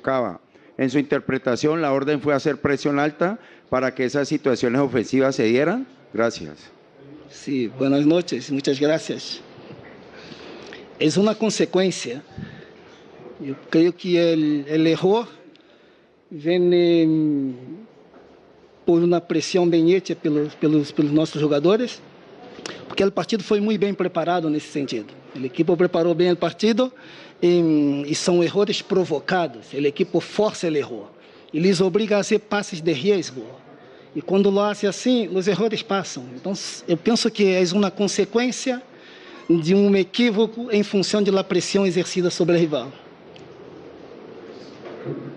tocaba. En su interpretación, la orden fue hacer presión alta para que esas situaciones ofensivas se dieran. Gracias. Sí, buenas noches, muchas gracias. Es una consecuencia. Yo creo que el error viene por uma pressão bem hecha pelos nossos jogadores, porque o partido foi muito bem preparado nesse sentido. A equipe preparou bem o partido e são erros provocados. A equipe força o erro e lhes obriga a fazer passes de risco. E quando lo hace assim, os erros passam. Então, eu penso que é uma consequência de um equívoco em função da pressão exercida sobre o rival.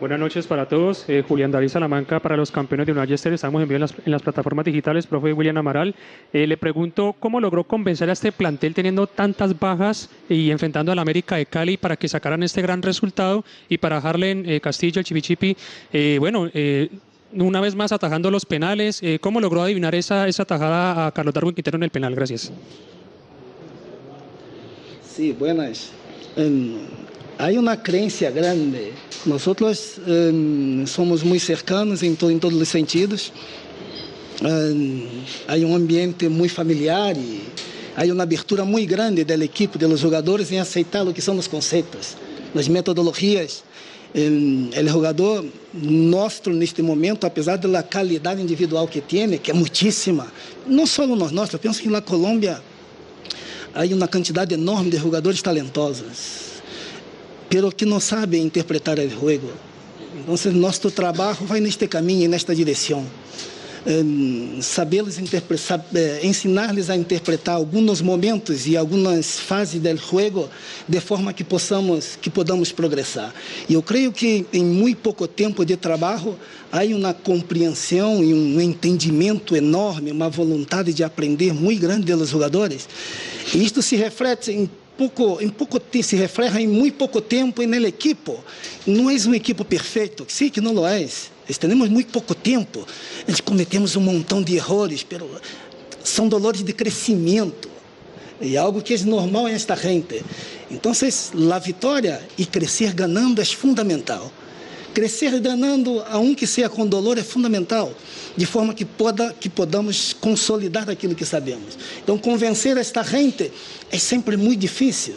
Buenas noches para todos. Julián David Salamanca para los campeones de Manchester. Estamos en vivo en las plataformas digitales. Profe William Amaral, le pregunto cómo logró convencer a este plantel teniendo tantas bajas y enfrentando al América de Cali para que sacaran este gran resultado y para Harlen Castillo, el Chipichipi, una vez más atajando los penales. ¿Cómo logró adivinar esa atajada a Carlos Darwin Quintero en el penal? Gracias. Sí, buenas. Hay una creencia grande. Nosotros somos muy cercanos en todos los sentidos. Hay un ambiente muy familiar y hay una abertura muy grande del equipo, de los jugadores, en aceitar lo que son los conceptos, las metodologías. El jugador nuestro en este momento, apesar de la calidad individual que tiene, que es muchísima, no solo nosotros, pienso que en la Colombia hay una cantidad enorme de jugadores talentosos, pero que não sabem interpretar o jogo. Então, nosso trabalho vai neste caminho e nesta direção. Ensinar-lhes a interpretar alguns momentos e algumas fases do jogo de forma que podamos progressar. E eu creio que em muito pouco tempo de trabalho há uma compreensão e um entendimento enorme, uma vontade de aprender muito grande dos jogadores. E isto se reflete se refleja em muito pouco tempo na equipe. Não é uma equipe perfeita, sim, que não lo é. Temos muito pouco tempo. Cometemos um montão de erros, pero são dolores de crescimento. É algo que é normal em esta gente. Então, a vitória e crescer ganhando é fundamental. Crescer ganhando, que seja com dolor, é fundamental, de forma que podamos consolidar aquilo que sabemos. Então, convencer esta gente é sempre muito difícil.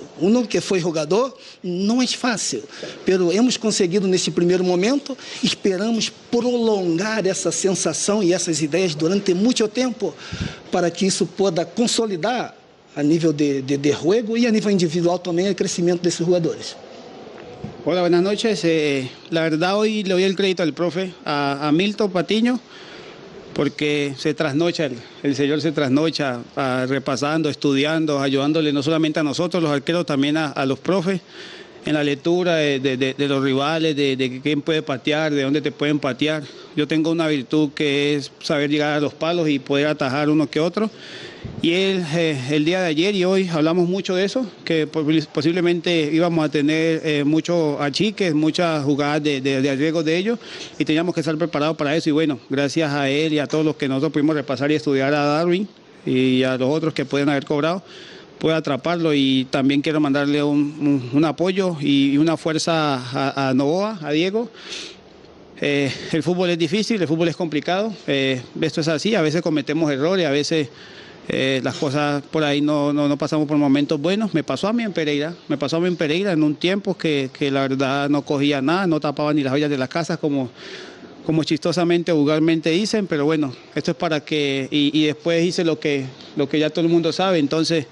Que foi jogador, não é fácil. Mas hemos conseguido nesse primeiro momento, esperamos prolongar essa sensação e essas ideias durante muito tempo, para que isso possa consolidar a nível de jogo e a nível individual também o crescimento desses jogadores. Hola, buenas noches. La verdad hoy le doy el crédito al profe, a Milton Patiño, porque se trasnocha, el señor se trasnocha repasando, estudiando, ayudándole no solamente a nosotros, los arqueros, también a los profes, en la lectura de los rivales, de quién puede patear, de dónde te pueden patear. Yo tengo una virtud que es saber llegar a los palos y poder atajar uno que otro. Y el día de ayer y hoy hablamos mucho de eso, que posiblemente íbamos a tener muchos achiques, muchas jugadas de riesgo de ellos, y teníamos que estar preparados para eso. Y bueno, gracias a él y a todos los que nosotros pudimos repasar y estudiar a Darwin y a los otros que pueden haber cobrado, puede atraparlo. Y también quiero mandarle un apoyo y una fuerza a Novoa, a Diego. El fútbol es difícil, el fútbol es complicado, esto es así, a veces cometemos errores, a veces las cosas por ahí no pasamos por momentos buenos. Me pasó a mí en Pereira en un tiempo que la verdad no cogía nada, no tapaba ni las ollas de las casas como chistosamente, vulgarmente dicen, pero bueno, esto es para que, y después hice lo que ya todo el mundo sabe. Entonces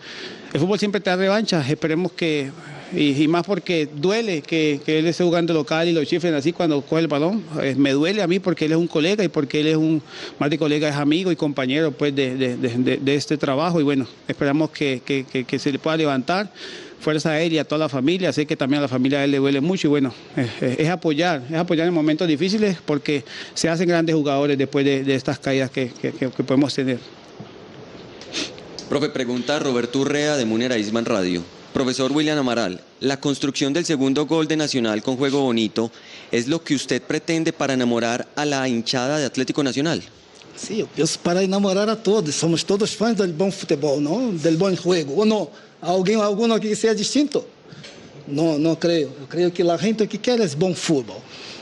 el fútbol siempre te da revancha, esperemos que, y más porque duele que él esté jugando local y lo chifren así cuando coge el balón. Me duele a mí porque él es un colega y porque él es más de colega, es amigo y compañero pues de este trabajo. Y bueno, esperamos que se le pueda levantar. Fuerza a él y a toda la familia. Sé que también a la familia de él le duele mucho y bueno, es apoyar en momentos difíciles, porque se hacen grandes jugadores después de estas caídas que podemos tener. Profe, pregunta Roberto Urrea de Munera Isman Radio. Profesor William Amaral, la construcción del segundo gol de Nacional con juego bonito, ¿es lo que usted pretende para enamorar a la hinchada de Atlético Nacional? Sí, eu penso para enamorar a todos. Somos todos fãs do bom futebol, não? Del bom jogo. Ou não? Algum aqui que seja distinto? não creio. Eu creio que a gente o que quer é bom futebol.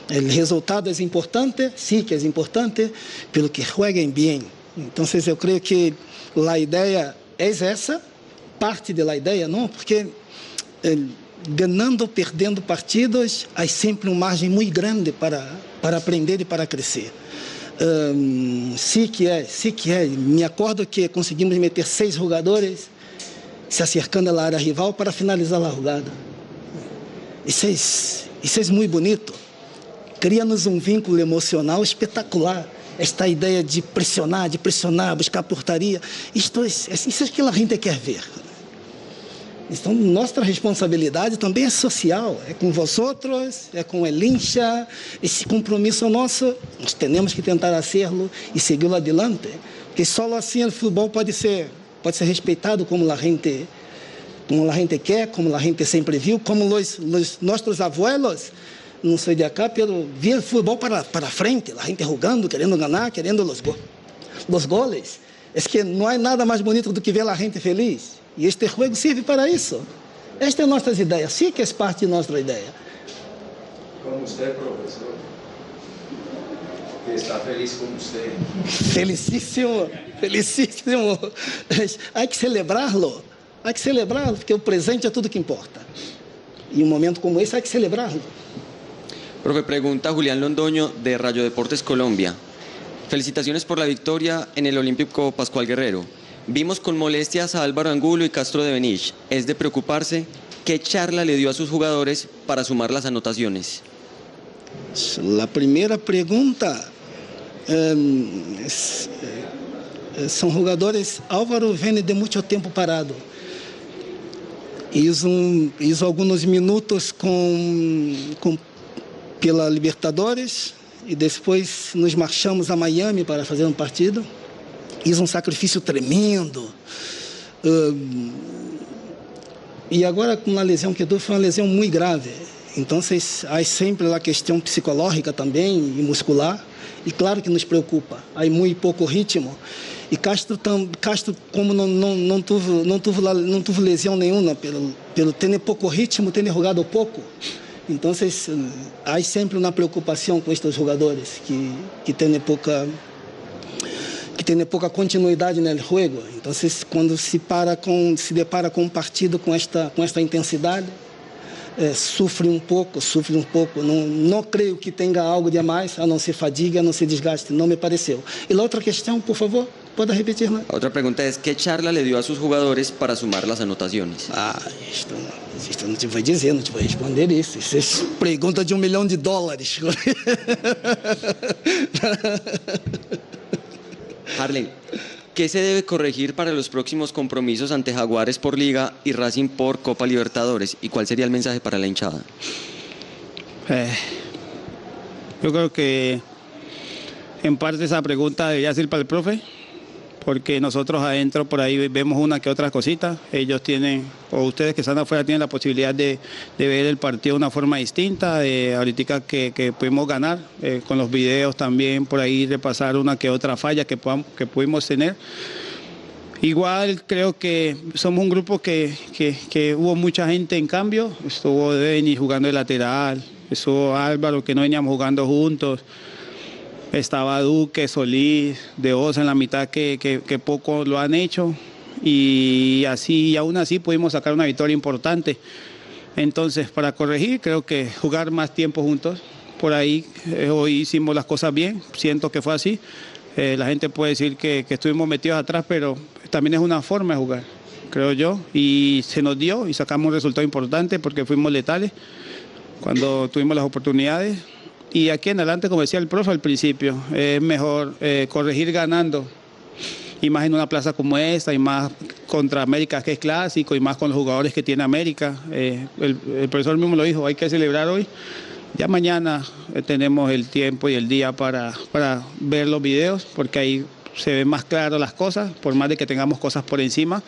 O resultado é importante, sim que é importante, pelo que jueguem bem. Então, eu creio que a ideia é essa, parte da ideia, não? Porque ganhando ou perdendo partidos, há sempre uma margem muito grande para aprender e para crescer. Sim que é. Me acordo que conseguimos meter 6 jogadores se acercando à área rival para finalizar a jogada. Isso é muito bonito. Cria-nos um vínculo emocional espetacular. Esta ideia de pressionar, buscar portaria. Isso é o que a gente quer ver. Então, nossa responsabilidade também é social. É com vocês, é com el hincha. Esse compromisso nosso, nós temos que tentar fazê-lo e segui-lo adiante. Porque só assim o futebol pode ser respeitado como a gente quer, como a gente sempre viu, como os nossos abuelos, não sei de acá, via o futebol para frente, a gente jogando, querendo ganhar, querendo os goles. É que não há nada mais bonito do que ver a gente feliz. E este jogo serve para isso. Esta é a nossa ideia, sim que é parte de nossa ideia. Como você, professor, que está feliz com você. Felicíssimo. Há que celebrá-lo, porque o presente é tudo que importa. E um momento como esse, há que celebrá-lo. Profe, pregunta Julián Londoño de Rayo Deportes Colombia. Felicitaciones por la victoria en el Olímpico Pascual Guerrero. Vimos con molestias a Álvaro Angulo y Castro de Benich. ¿Es de preocuparse? ¿Qué charla le dio a sus jugadores para sumar las anotaciones? La primera pregunta, são jogadores, Álvaro vem de muito tempo parado. Hizo alguns minutos pela Libertadores e depois nos marchamos a Miami para fazer um partido. Hizo um sacrifício tremendo. E agora com a lesão que deu, foi uma lesão muito grave. Então, há sempre a questão psicológica também e muscular. E claro que nos preocupa. Há muito pouco ritmo. E Castro como não teve lesão nenhuma, pelo ter pouco ritmo, ter jogado pouco. Então, há sempre uma preocupação com estes jogadores que têm pouca continuidade no jogo. Então, quando se depara com um partido com esta intensidade, sofre um pouco. Não creio que tenha algo de mais, a não ser fadiga, a não ser desgaste. Não me pareceu. E a outra questão, por favor, pode repetir, né? La otra pregunta es, ¿qué charla le dio a sus jugadores para sumar las anotaciones? Isto não te vou dizer, não te vou responder isso. Isso é pergunta de $1 milhão. Harley, ¿qué se debe corregir para los próximos compromisos ante Jaguares por Liga y Racing por Copa Libertadores? ¿Y cuál sería el mensaje para la hinchada? Yo creo que en parte esa pregunta debería ser para el profe, porque nosotros adentro por ahí vemos una que otra cosita. Ellos tienen, o ustedes que están afuera, tienen la posibilidad de ver el partido de una forma distinta. Ahorita que pudimos ganar, con los videos también por ahí repasar una que otra falla que pudimos tener. Igual creo que somos un grupo que hubo mucha gente en cambio. Estuvo Denis jugando de lateral, estuvo Álvaro, que no veníamos jugando juntos. Estaba Duque, Solís, De Osa en la mitad que poco lo han hecho y aún así pudimos sacar una victoria importante. Entonces, para corregir, creo que jugar más tiempo juntos. Por ahí hoy hicimos las cosas bien, siento que fue así. La gente puede decir que estuvimos metidos atrás, pero también es una forma de jugar, creo yo. Y se nos dio y sacamos un resultado importante porque fuimos letales cuando tuvimos las oportunidades. Y aquí en adelante, como decía el profe al principio, es mejor corregir ganando, y más en una plaza como esta, y más contra América, que es clásico, y más con los jugadores que tiene América. El profesor mismo lo dijo, hay que celebrar hoy. Ya mañana tenemos el tiempo y el día para ver los videos, porque ahí se ven más claras las cosas, por más de que tengamos cosas por encima.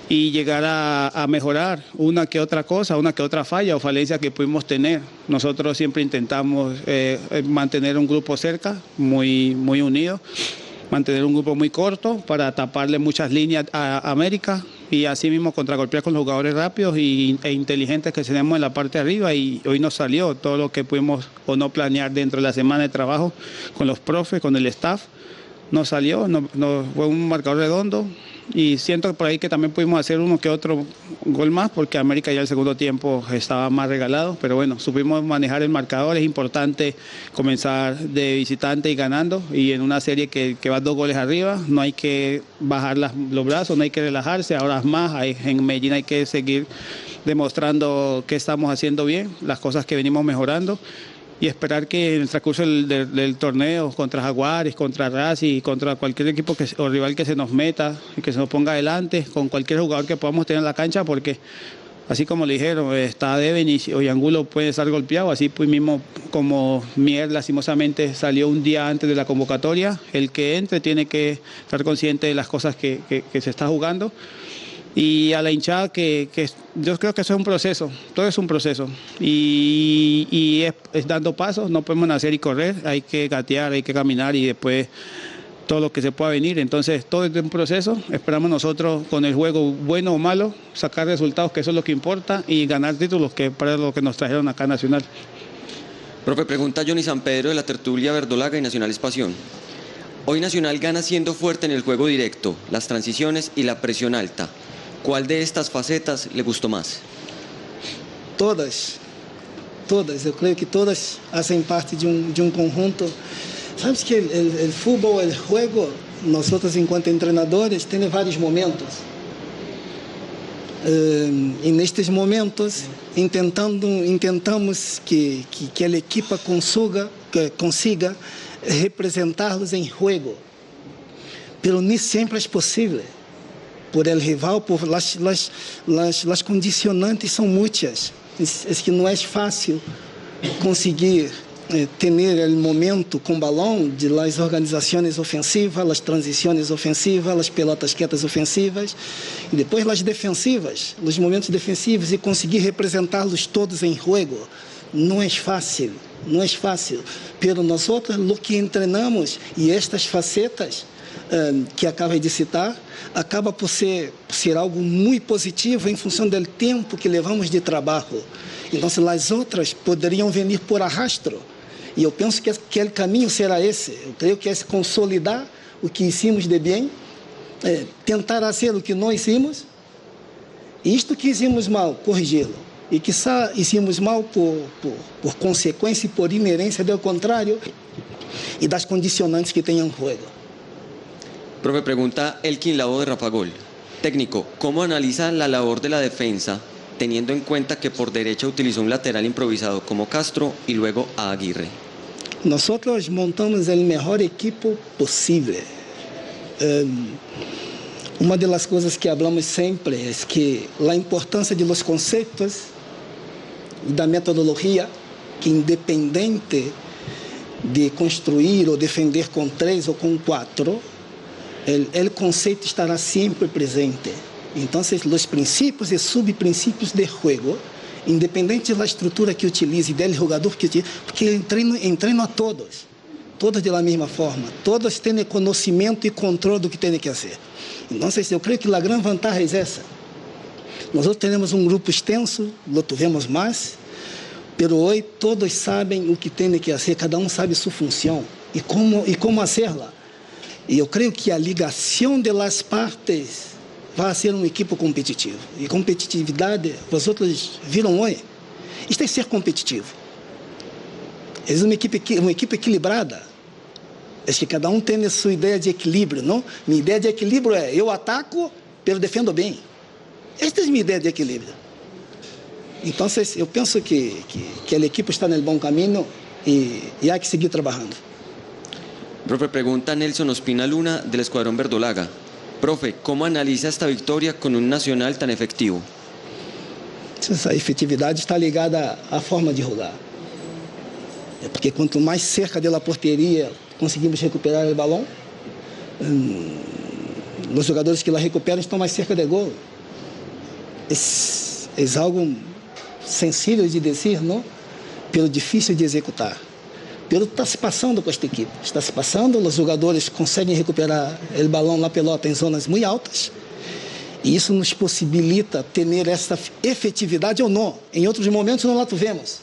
Y llegar a mejorar una que otra cosa, una que otra falla o falencia que pudimos tener. Nosotros siempre intentamos mantener un grupo cerca, muy unido, mantener un grupo muy corto para taparle muchas líneas a América, y así mismo contragolpear con los jugadores rápidos e inteligentes que tenemos en la parte de arriba, y hoy nos salió todo lo que pudimos o no planear dentro de la semana de trabajo con los profes, con el staff. Nos salió, fue un marcador redondo, y siento por ahí que también pudimos hacer uno que otro gol más, porque América ya el segundo tiempo estaba más regalado, pero bueno, supimos manejar el marcador. Es importante comenzar de visitante y ganando, y en una serie que va 2 goles arriba, no hay que bajar los brazos, no hay que relajarse, ahora es más, en Medellín hay que seguir demostrando que estamos haciendo bien, las cosas que venimos mejorando, y esperar que en el transcurso del torneo contra Jaguares, contra Racing, contra cualquier equipo o rival que se nos meta y que se nos ponga adelante, con cualquier jugador que podamos tener en la cancha, porque así como le dijeron, está Devin y Angulo puede estar golpeado, así pues mismo como Mier lastimosamente salió un día antes de la convocatoria, el que entre tiene que estar consciente de las cosas que se está jugando. Y a la hinchada, que yo creo que eso es un proceso, todo es un proceso, y es dando pasos, no podemos nacer y correr, hay que gatear, hay que caminar, y después todo lo que se pueda venir. Entonces todo es un proceso, esperamos nosotros con el juego bueno o malo sacar resultados, que eso es lo que importa, y ganar títulos, que para lo que nos trajeron acá a Nacional. Profe, pregunta Johnny San Pedro de la tertulia Verdolaga y Nacional es Pasión. Hoy Nacional gana siendo fuerte en el juego directo, las transiciones y la presión alta. ¿Cuál de estas facetas le gustó más? Todas. Eu creio que todas hacen parte de un conjunto. Sabes que el fútbol, el juego, nosotros enquanto entrenadores, tem vários momentos. E nestes momentos, intentamos que a equipa consiga representá-los em jogo. Pero nem sempre é possível. Por el rival, por las condicionantes são muitas. Es que não é fácil conseguir ter o momento com balão de las organizações ofensivas, las transições ofensivas, las pelotas quietas ofensivas, e depois las defensivas, os momentos defensivos, e conseguir representá-los todos em jogo. Não é fácil, não é fácil. Pero nós outros, o que treinamos, e estas facetas que acabei de citar, acaba por ser algo muito positivo em função do tempo que levamos de trabalho. Então, as outras poderiam vir por arrastro. E eu penso que o caminho será esse. Eu creio que é consolidar o que hicimos de bem, tentar fazer o que não hicimos, e isto que hicimos mal, corrigi-lo. E que hicimos mal por consequência e por inerência do contrário e das condicionantes que tenham jogo. Profe, pregunta Elkin Lavo de Rafa Gol. Técnico, ¿cómo analiza la labor de la defensa teniendo en cuenta que por derecha utilizó un lateral improvisado como Castro y luego a Aguirre? Nosotros montamos el mejor equipo posible. Uma das coisas que hablamos sempre é que a importância de los conceitos e da metodologia, que independente de construir ou defender com 3 ou com 4, o conceito estará sempre presente. Então, os princípios e subprincípios de jogo, independente da estrutura que utilize, do jogador que utilize, porque eu treino a todos da mesma forma, todos têm conhecimento e controle do que têm que fazer. Então, eu creio que a grande vantagem é essa. Nós temos um grupo extenso, lo tivemos mais, pero hoje todos sabem o que têm que fazer, cada um sabe sua função e como fazê-la. E eu creio que a ligação de las partes vai ser um equipo competitivo. E competitividade, vocês viram hoje, isto é ser competitivo. É uma equipe equilibrada. É que cada um tem a sua ideia de equilíbrio, não? Minha ideia de equilíbrio é, eu ataco, pero defendo bem. Esta é a minha ideia de equilíbrio. Então, eu penso que a equipe está no bom caminho e há que seguir trabalhando. Profe, pregunta Nelson Ospina Luna del Escuadrón Verdolaga. Profe, ¿cómo analiza esta victoria con un Nacional tan efectivo? Essa efetividade está ligada à forma de jogar. É porque quanto mais cerca da porteria conseguimos recuperar o balão, os jogadores que lá recuperam estão mais cerca do gol. É algo sensível de dizer, não? Pelo difícil de executar. Pelo que está se passando com esta equipe. Está se passando, os jogadores conseguem recuperar o balão na pelota em zonas muito altas E isso nos possibilita ter essa efetividade ou não. Em outros momentos não la tivemos.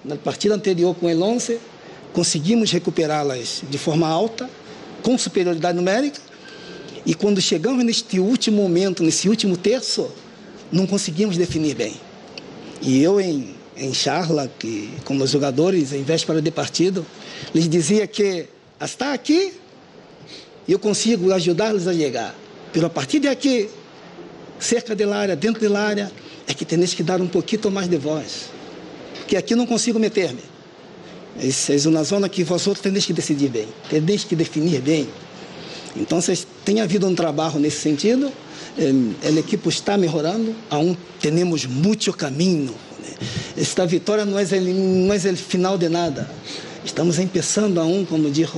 Na partida anterior com el 11, conseguimos recuperá-las de forma alta, com superioridade numérica, e quando chegamos neste último momento, nesse último terço, não conseguimos definir bem. E eu, em charla, com os jogadores, em véspera de partido, lhes dizia que, hasta aqui, eu consigo ajudá-los a chegar. Pero a partir de aqui, cerca da área, dentro da área, é que tenéis que dar um pouquinho mais de voz. Porque aqui não consigo meter-me. Essa é uma zona que vós outros tenéis que decidir bem, tenéis que definir bem. Então, tem havido um trabalho nesse sentido, a equipe está melhorando, aún temos muito caminho. Esta vitória não é o final de nada. Estamos começando aún, como disse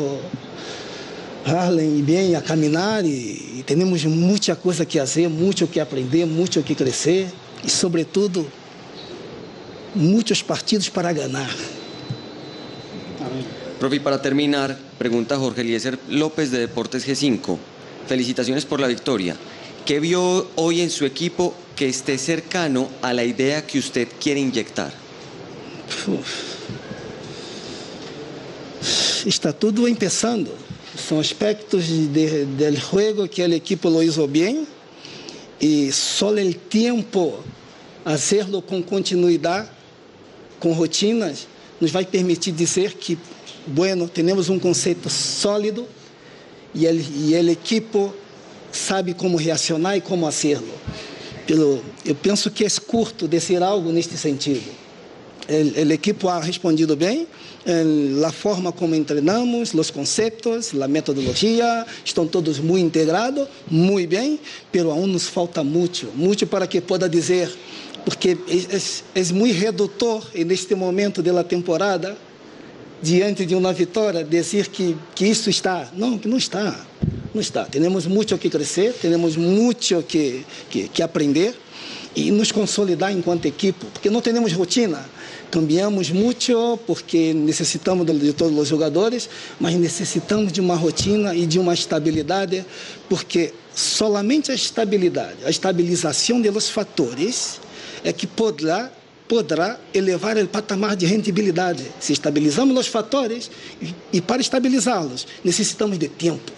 Harlem, e bem, a caminhar e temos muita coisa que fazer, muito que aprender, muito que crescer e, sobretudo, muitos partidos para ganhar. Profe, y para terminar, pregunta Jorge Eliezer López de Deportes G5. Felicitaciones por la victoria. ¿Qué vio hoy en su equipo que esté cercano a la idea que usted quiere inyectar? Está tudo começando. São aspectos do jogo que a equipe lo hizo bem e só o tempo hacerlo com continuidade, com rotinas, nos vai permitir dizer que, bueno, temos um conceito sólido e a equipe sabe como reaccionar e como hacerlo. Eu penso que é curto dizer algo neste sentido. A equipe ha respondido bem, a forma como treinamos, os conceitos, a metodologia, estão todos muito integrados, muito bem, mas aún nos falta muito para que pueda dizer, porque é muito redutor neste momento da temporada, diante de uma vitória, dizer que isso está. Não, que não está. Não está. Temos muito que crescer, temos muito que aprender e nos consolidar enquanto equipe, porque não temos rotina. Cambiamos muito porque necessitamos de todos os jogadores, mas necessitamos de uma rotina e de uma estabilidade, porque solamente a estabilidade, a estabilização dos fatores é que poderá elevar o patamar de rentabilidade. Se estabilizamos os fatores e para estabilizá-los necessitamos de tempo.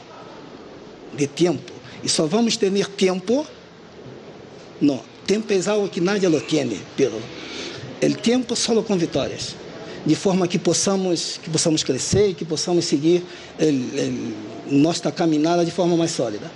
E só vamos ter tempo. Não, tempo é algo que nadie lo tiene, pero o tempo só com vitórias, de forma que possamos crescer e que possamos seguir nossa caminhada de forma mais sólida.